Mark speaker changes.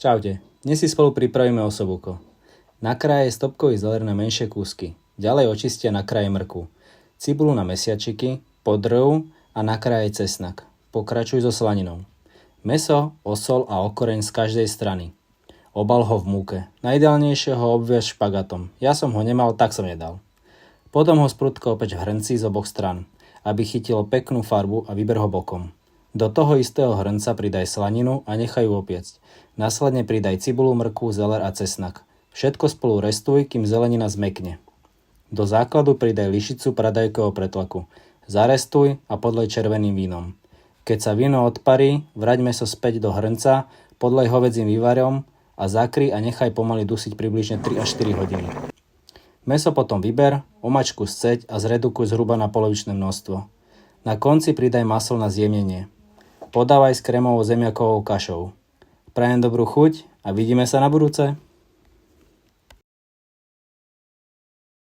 Speaker 1: Čaute, dnes si spolu pripravíme osobúko. Nakráje stopkový zeler na menšie kúsky. Ďalej očistia a nakráje mrkvu. Cibulu na mesiačiky, podrv a nakráje cesnak. Pokračuj so slaninou. Mäso, osol a okoreň z každej strany. Obal ho v múke. Najideálnejšie ho obviaž špagatom. Ja som ho nemal, tak som nedal. Potom ho sprudko opeč v hrnci z oboch stran, aby chytilo peknú farbu a vyber ho bokom. Do toho istého hrnca pridaj slaninu a nechaj ju opiecť. Následne pridaj cibulu, mrkvu, zeler a cesnak. Všetko spolu restuj, kým zelenina zmekne. Do základu pridaj lyžicu paradajkového pretlaku. Zarestuj a podlej červeným vínom. Keď sa víno odparí, vraď mäso späť do hrnca, podlej hovedzím vývarom a zakry a nechaj pomaly dusiť približne 3 až 4 hodiny. Mäso potom vyber, omačku sceď a zredukuj zhruba na polovičné množstvo. Na konci pridaj maslo na zjemnenie. Podávaj s krémovou zemiakovou kašou. Prajem dobrú chuť a vidíme sa na budúce.